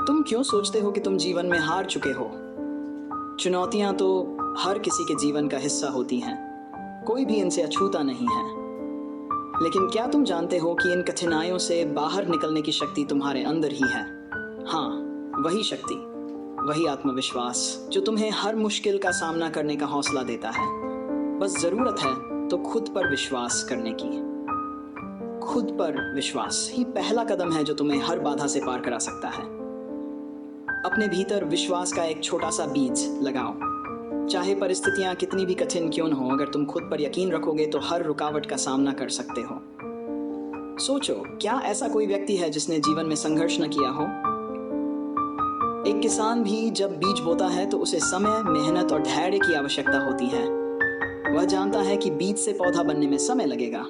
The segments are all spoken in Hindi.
तुम क्यों सोचते हो कि तुम जीवन में हार चुके हो? चुनौतियां तो हर किसी के जीवन का हिस्सा होती हैं। कोई भी इनसे अछूता नहीं है। लेकिन क्या तुम जानते हो कि इन कठिनाइयों से बाहर निकलने की शक्ति तुम्हारे अंदर ही है? हाँ, वही शक्ति, वही आत्मविश्वास जो तुम्हें हर मुश्किल का सामना करने का हौसला देता है। बस जरूरत है तो खुद पर विश्वास करने की। खुद पर विश्वास ही पहला कदम है जो तुम्हें हर बाधा से पार करा सकता है। अपने भीतर विश्वास का एक छोटा सा बीज लगाओ। चाहे परिस्थितियां कितनी भी कठिन क्यों न हो, अगर तुम खुद पर यकीन रखोगे तो हर रुकावट का सामना कर सकते हो। सोचो, क्या ऐसा कोई व्यक्ति है जिसने जीवन में संघर्ष न किया हो? एक किसान भी जब बीज बोता है तो उसे समय, मेहनत और धैर्य की आवश्यकता होती है। वह जानता है कि बीज से पौधा बनने में समय लगेगा।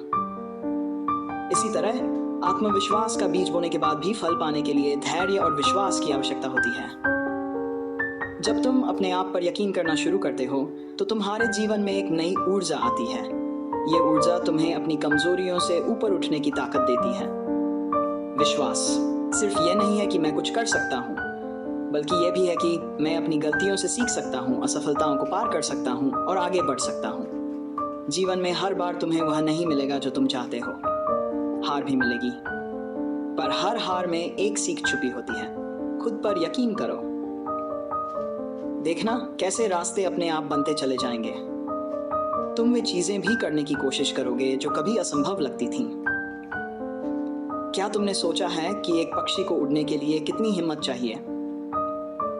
इसी तरह आत्मविश्वास का बीज बोने के बाद भी फल पाने के लिए धैर्य और विश्वास की आवश्यकता होती है। जब तुम अपने आप पर यकीन करना शुरू करते हो तो तुम्हारे जीवन में एक नई ऊर्जा आती है। ये ऊर्जा तुम्हें अपनी कमजोरियों से ऊपर उठने की ताकत देती है। विश्वास सिर्फ ये नहीं है कि मैं कुछ कर सकता हूँ, बल्कि ये भी है कि मैं अपनी गलतियों से सीख सकता हूँ, असफलताओं को पार कर सकता हूँ और आगे बढ़ सकता हूँ। जीवन में हर बार तुम्हें वह नहीं मिलेगा जो तुम चाहते हो। हार भी मिलेगी, पर हर हार में एक सीख छुपी होती है। खुद पर यकीन करो। देखना कैसे रास्ते अपने आप बनते चले जाएंगे। तुम वे चीजें भी करने की कोशिश करोगे जो कभी असंभव लगती थीं। क्या तुमने सोचा है कि एक पक्षी को उड़ने के लिए कितनी हिम्मत चाहिए?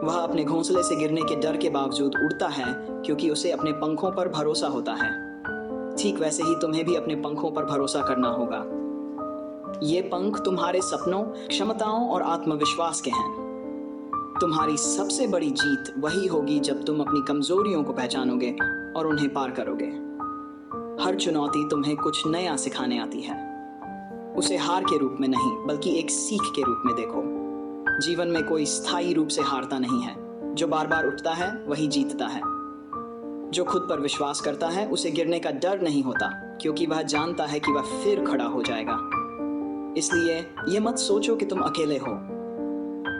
वह अपने घोंसले से गिरने के डर के बावजूद उड़ता है क्योंकि उसे अपने पंखों पर भरोसा होता है। ठीक वैसे ही तुम्हें भी अपने पंखों पर भरोसा करना होगा। ये पंख तुम्हारे सपनों, क्षमताओं और आत्मविश्वास के हैं। तुम्हारी सबसे बड़ी जीत वही होगी जब तुम अपनी कमजोरियों को पहचानोगे और उन्हें पार करोगे। हर चुनौती तुम्हें कुछ नया सिखाने आती है। उसे हार के रूप में नहीं, बल्कि एक सीख के रूप में देखो। जीवन में कोई स्थायी रूप से हारता नहीं है। जो बार बार उठता है वही जीतता है। जो खुद पर विश्वास करता है उसे गिरने का डर नहीं होता, क्योंकि वह जानता है कि वह फिर खड़ा हो जाएगा। इसलिए ये मत सोचो कि तुम अकेले हो।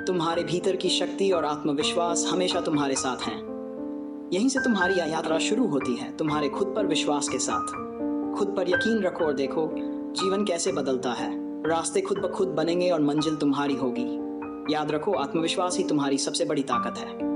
तुम्हारे भीतर की शक्ति और आत्मविश्वास हमेशा तुम्हारे साथ हैं। यहीं से तुम्हारी यात्रा शुरू होती है, तुम्हारे खुद पर विश्वास के साथ। खुद पर यकीन रखो और देखो जीवन कैसे बदलता है। रास्ते खुद ब खुद बनेंगे और मंजिल तुम्हारी होगी। याद रखो, आत्मविश्वास ही तुम्हारी सबसे बड़ी ताकत है।